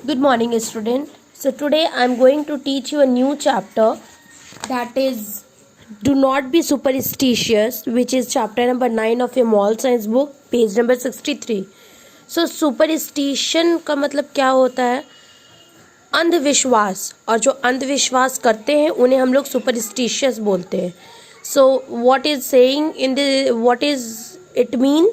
Good morning, student. So today I'm going to teach you a new chapter, that is Do Not Be Superstitious, which is chapter number 9 of your moral science book, page number 63. So superstition का मतलब क्या होता है? अंधविश्वास, और जो अंधविश्वास करते हैं उन्हें हम लोग सुपरस्टिशियस बोलते हैं. So what is saying in the what is it mean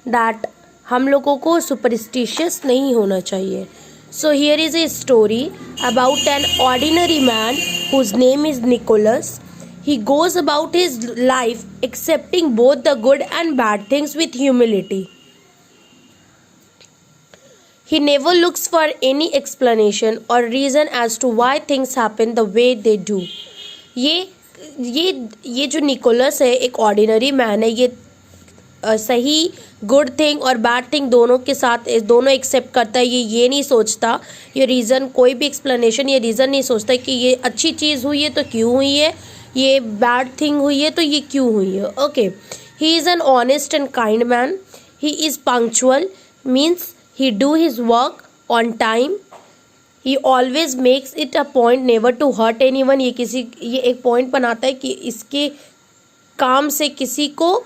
that हम लोगों को सुपरस्टिशियस नहीं होना चाहिए. So here is a story about an ordinary man whose name is Nicholas. He goes about his life accepting both the good and bad things with humility. He never looks for any explanation or reason as to why things happen the way they do. ये जो Nicholas है एक ordinary man है. ये सही good thing और bad thing दोनों के साथ दोनों एक्सेप्ट करता है. ये नहीं सोचता, ये रीज़न कोई भी एक्सप्लेनेशन ये रीज़न नहीं सोचता कि ये अच्छी चीज़ हुई है तो क्यों हुई है, ये बैड थिंग हुई है तो ये क्यों हुई है. Okay, he is an honest and kind man. He is punctual, means he do his work on time. He always makes it a point never to hurt anyone. ये एक point बनाता है कि इसके काम से किसी को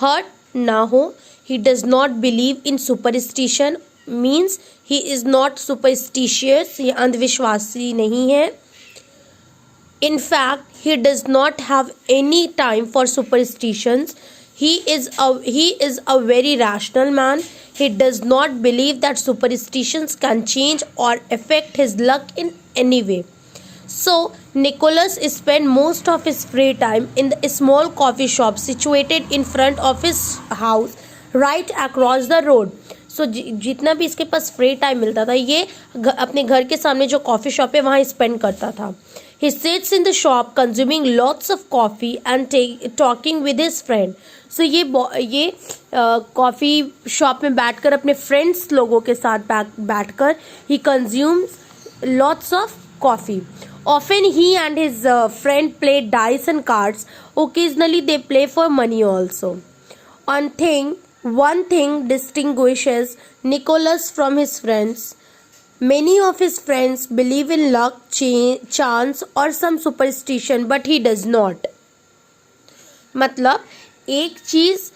हर्ट ना हो. He does not believe in superstition, means he is not superstitious. ये अंधविश्वासी नहीं है. In fact, he does not have any time for superstitions. He is a very rational man. He does not believe that superstitions can change or affect his luck in any way. So Nicholas spent most of his free time in the small coffee shop situated in front of his house right across the road. So जितना भी इसके पास free time मिलता था ये अपने घर के सामने जो कॉफ़ी शॉप है वहाँ स्पेंड करता था. He sits in the shop consuming lots of coffee and talking with his friend. So ये कॉफ़ी शॉप में बैठकर अपने फ्रेंड्स लोगों के साथ बैठकर he consumes lots of coffee. Often he and his friend play dice and cards. Occasionally they play for money also. One thing distinguishes Nicholas from his friends. Many of his friends believe in luck, chance or some superstition, but he does not. मतलब एक चीज़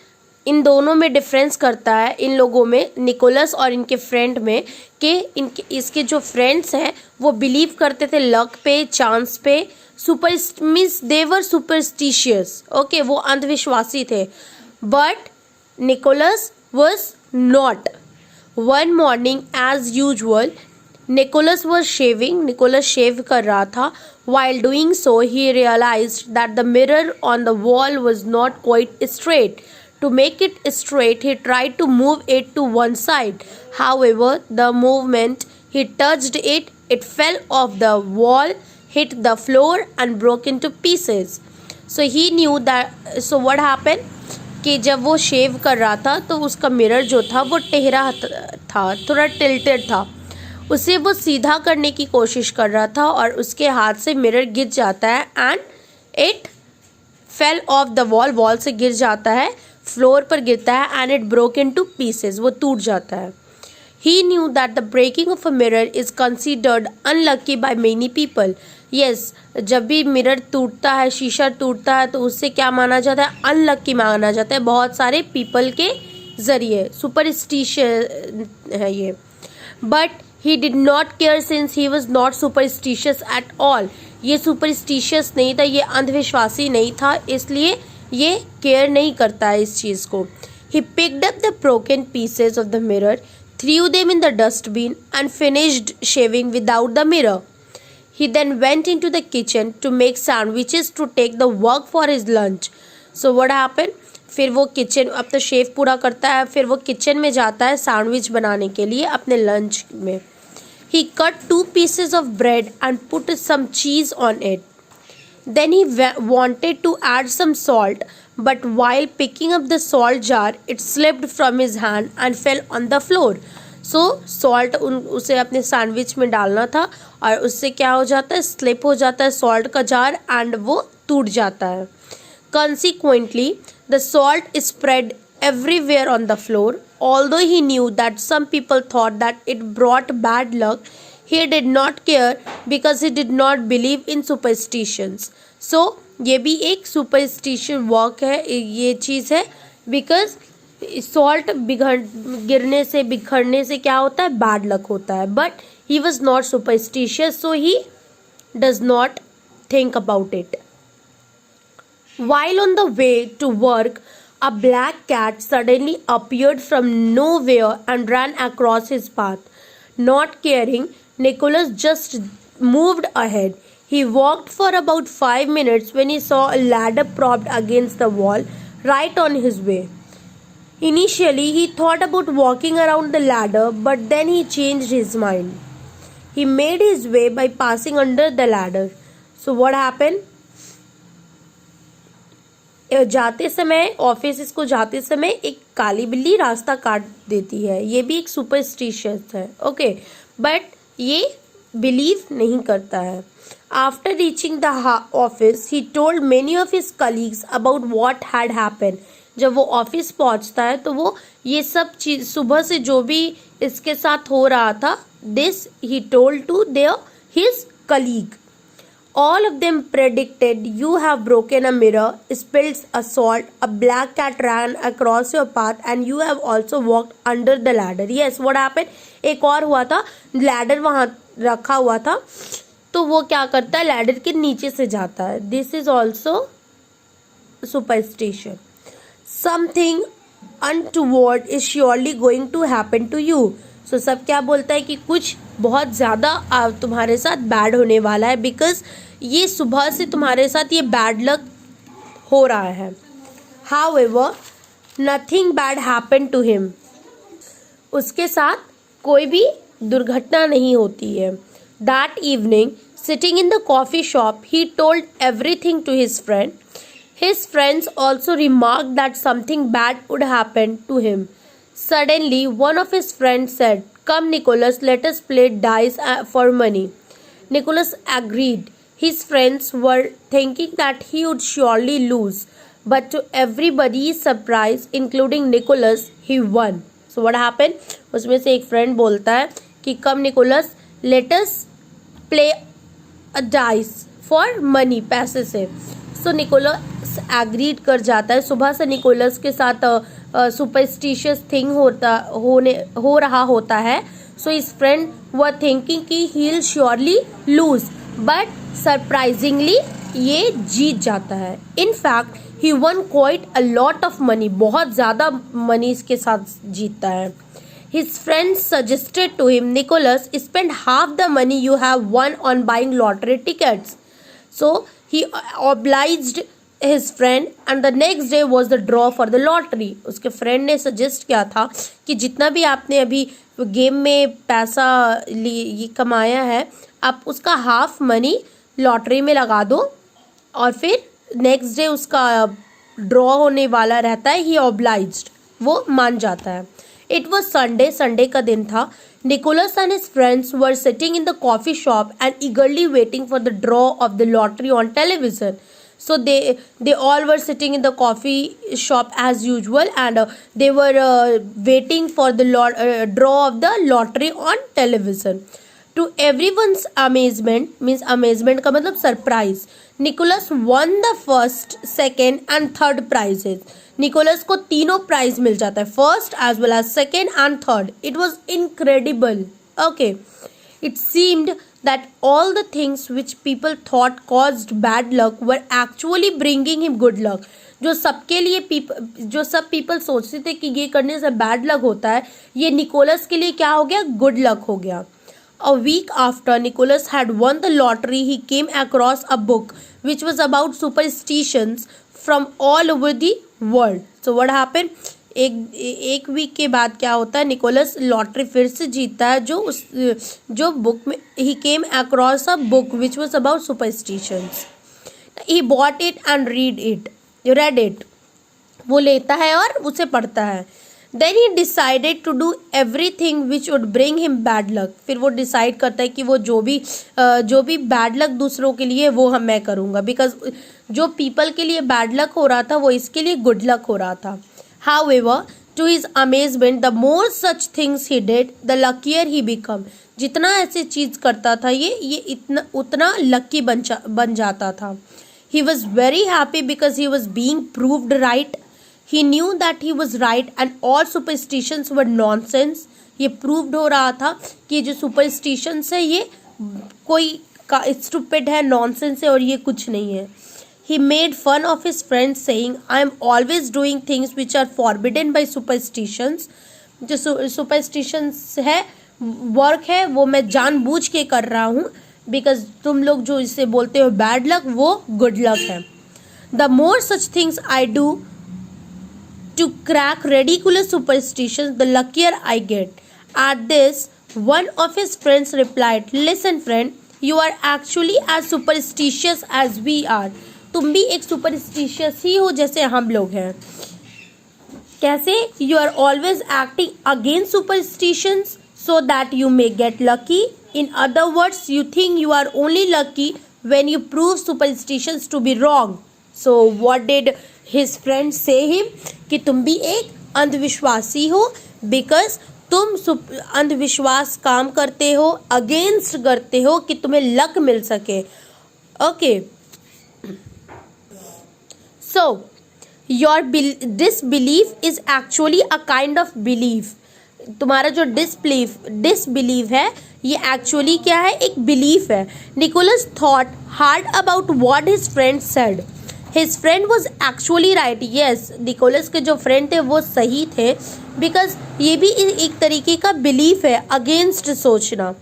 इन दोनों में difference करता है, इन लोगों में, Nicholas और इनके फ्रेंड में, कि इसके जो फ्रेंड्स हैं वो बिलीव करते थे लक पे, चांस पे. Means they were superstitious. Okay, वो अंधविश्वासी थे. But Nicholas was not. One morning as usual Nicholas was shaving. Nicholas shave कर रहा था. While doing so, he realized that the mirror on the wall was not quite straight. To make it straight, he tried to move it to one side. However, the moment he touched it, it fell off the wall, hit the floor, and broke into pieces. So he knew that. So what happened? कि जब वो शेव कर रहा था तो उसका mirror जो था वो टेढ़ा था, थोड़ा टिल्टेड था. उसे वो सीधा करने की कोशिश कर रहा था और उसके हाथ से मिरर गिर जाता है and it fell off the wall से गिर जाता है, फ्लोर पर गिरता है and it broke into pieces, वो टूट जाता है. He knew that the breaking of a mirror is considered unlucky by many people. Yes, जब भी मिरर टूटता है, शीशा टूटता है, तो उससे क्या माना जाता है? अनलकी माना जाता है बहुत सारे पीपल के जरिए. सुपरस्टिशियस है ये. But he did not care since he was not superstitious at all. ये superstitious नहीं था, ये अंधविश्वासी नहीं था, इसलिए ये केयर नहीं करता है इस चीज़ को. He picked up the broken pieces of the mirror, threw them in the dustbin and finished shaving without the mirror. He then went into the kitchen to make sandwiches to take the work for his lunch. So what happened? फिर वो kitchen, अब तो शेव पूरा करता है, फिर वो kitchen में जाता है सैंडविच बनाने के लिए अपने लंच में. He cut 2 pieces of bread and put some cheese on it. Then he wanted to add some salt, but while picking up the salt jar, it slipped from his hand and fell on the floor. So salt उसे अपने sandwich में डालना था और उससे क्या हो जाता है? स्लिप हो जाता है सॉल्ट का जार एंड वो टूट जाता है. Consequently, the salt spread everywhere on the floor. Although he knew that some people thought that it brought bad luck, He did not care because he did not believe in superstitions. So ये भी एक superstition work है, ये चीज़ है, because salt गिरने से बिखरने से क्या होता है, बैड लक होता है. But he was not superstitious, so he does not think about it. While on the way to work, a black cat suddenly appeared from nowhere and ran across his path. Not caring, Nicholas just moved ahead. He walked for about 5 minutes when he saw a ladder propped against the wall right on his way. Initially, he thought about walking around the ladder, but then he changed his mind. He made his way by passing under the ladder. So what happened? जाते समय office को जाते समय एक काली बिल्ली रास्ता काट देती है. ये भी एक सुपरस्टिशियस है. ओके, बट ये बिलीव नहीं करता है. After reaching the office he told many of his colleagues about what had happened. जब वो ऑफिस पहुंचता है तो वो ये सब चीज सुबह से जो भी इसके साथ हो रहा था, this he told to their his colleague. All of them predicted, you have broken a mirror, spilled a salt, a black cat ran across your path, and you have also walked under the ladder. Yes, what happened? एक और हुआ था, ladder वहाँ रखा हुआ था, तो वो क्या करता है, लैडर के नीचे से जाता है. This is also superstition. Something untoward is surely going to happen to you. So सब क्या बोलता है कि कुछ बहुत ज़्यादा तुम्हारे साथ बैड होने वाला है, बिकॉज ये सुबह से तुम्हारे साथ ये बैड लक हो रहा है. However, nothing bad happened to him. उसके साथ कोई भी दुर्घटना नहीं होती है. That evening, sitting in the coffee shop, he told everything to his friend. His friends also remarked that something bad would happen to him. Suddenly, one of his friends said, "Come, Nicholas, let us play dice for money." Nicholas agreed. His friends were thinking that he would surely lose, but to everybody's surprise, including Nicholas, he won. So what happened? उसमें से एक friend बोलता है कि "Come, Nicholas, let us play a dice for money," पैसे से. So Nicholas agreed कर जाता है. सुबह से निकोलस के साथ सुपरस्टिशियस थिंग हो रहा होता है. So his friend were thinking कि he will surely lose, but surprisingly ये जीत जाता है. In fact he won quite a lot of money. बहुत ज़्यादा मनी इसके साथ जीतता है. His friends suggested to him, "Nicholas, spend half the money you have won on buying lottery tickets." So he obliged his friend, and the next day was the draw for the lottery. उसके friend ने suggest किया था कि जितना भी आपने अभी game में पैसा ये कमाया है, आप उसका हाफ मनी लॉटरी में लगा दो, और फिर नेक्स्ट डे उसका ड्रॉ होने वाला रहता है. ही ऑब्लाइज्ड, वो मान जाता है. इट वॉज संडे, संडे का दिन था. Nicholas and his friends were sitting in the coffee shop and eagerly waiting for the draw of the lottery on television. So they all were sitting in the coffee shop as usual, and they were waiting for the draw of the lottery on television. To everyone's amazement, means amazement का मतलब surprise, Nicholas won the first, second and third prizes. Nicholas को तीनों prize मिल जाता है, first as well as second and third. It was incredible. Okay, it seemed that all the things which people thought caused bad luck were actually bringing him good luck. जो सब people सोचते थे कि ये करने से बैड लक होता है, ये निकोलस के लिए क्या हो गया, गुड लक हो गया. A week after Nicholas had won the lottery, he came across a book which was about superstitions from all over the world. So what happen, एक वीक के बाद क्या होता है, निकोलस लॉटरी फिर से जीतता है. जो बुक में he came across a book which was about superstitions. He bought it and read it. वो लेता है और उसे पढ़ता है. Then he decided to do everything which would bring him bad luck. फिर वो डिसाइड करता है कि वो जो भी बैड लक दूसरों के लिए वो मैं करूँगा, बिकॉज जो पीपल के लिए बैड लक हो रहा था वो इसके लिए गुड लक हो रहा था. However, To his amazement, the more such things he did, the luckier he became. जितना ऐसे चीज करता था ये इतना उतना लकी बन जाता था. He was very happy because he was being proved right. He knew that he was right and all superstitions were nonsense. ये proved हो रहा था कि जो superstitions है ये कोई stupid है, nonsense है और ये कुछ नहीं है. He made fun of his friends saying, I am always doing things which are forbidden by superstitions. जो superstitions है वर्क है वो मैं जानबूझ के कर रहा हूँ because तुम लोग जो इसे बोलते हो bad luck वो good luck है. The more such things I do to crack ridiculous superstitions, the luckier I get. At this, one of his friends replied, Listen friend, you are actually as superstitious as we are. तुम भी एक superstitious ही हो जैसे हम लोग हैं. कैसे? You are always acting against superstitions so that you may get lucky. In other words, you think you are only lucky when you prove superstitions to be wrong. So what did his friend say him? कि तुम भी एक अंधविश्वासी हो because तुम अंधविश्वास काम करते हो, अगेंस्ट करते हो कि तुम्हें लक मिल सके. Okay. So, your disbelief is actually a kind of belief. तुम्हारा जो disbelief है ये actually क्या है? एक belief है. Nicholas thought hard about what his friend said. His friend was actually right. Yes, Nicholas के जो friend थे वो सही थे because ये भी एक तरीके का belief है against सोचना.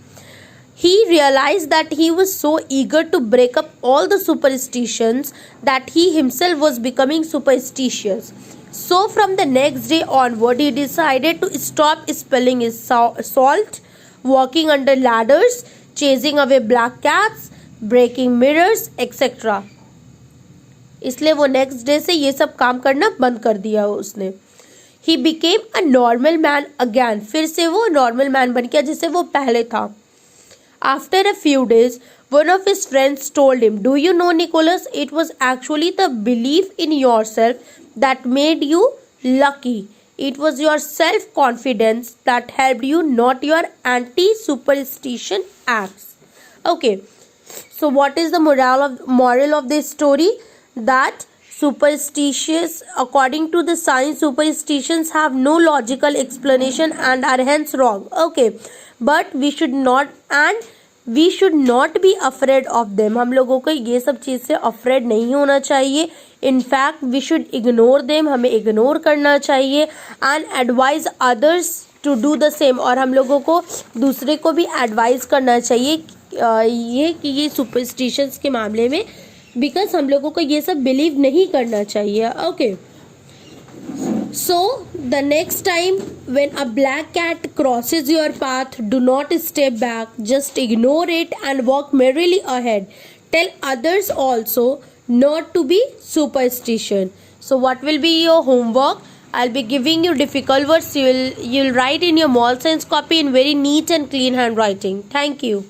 He realized that he was so eager to break up all the superstitions that he himself was becoming superstitious. So from the next day onward, he decided to stop spilling his salt, walking under ladders, chasing away black cats, breaking mirrors, etc. इसलिए वो next day से ये सब काम करना बंद कर दिया उसने. He became a normal man again. फिर से वो नॉर्मल मैन बन गया जैसे वो पहले था. After a few days, one of his friends told him, Do you know, Nicholas, it was actually the belief in yourself that made you lucky. It was your self-confidence that helped you, not your anti-superstition acts. Okay, so what is the moral of this story? That according to the science, superstitions have no logical explanation and are hence wrong. Okay, but we should not be afraid of them. हम लोगों को ये सब चीज़ से afraid नहीं होना चाहिए. In fact, we should ignore them. हमें ignore करना चाहिए and advise others to do the same. और हम लोगों को दूसरे को भी advise करना चाहिए ये superstitions के मामले में because हम लोगों को ये सब believe नहीं करना चाहिए. Okay. So, the next time when a black cat crosses your path, do not step back. Just ignore it and walk merrily ahead. Tell others also not to be superstitious. So, what will be your homework? I'll be giving you difficult words. You'll write in your moral science copy in very neat and clean handwriting. Thank you.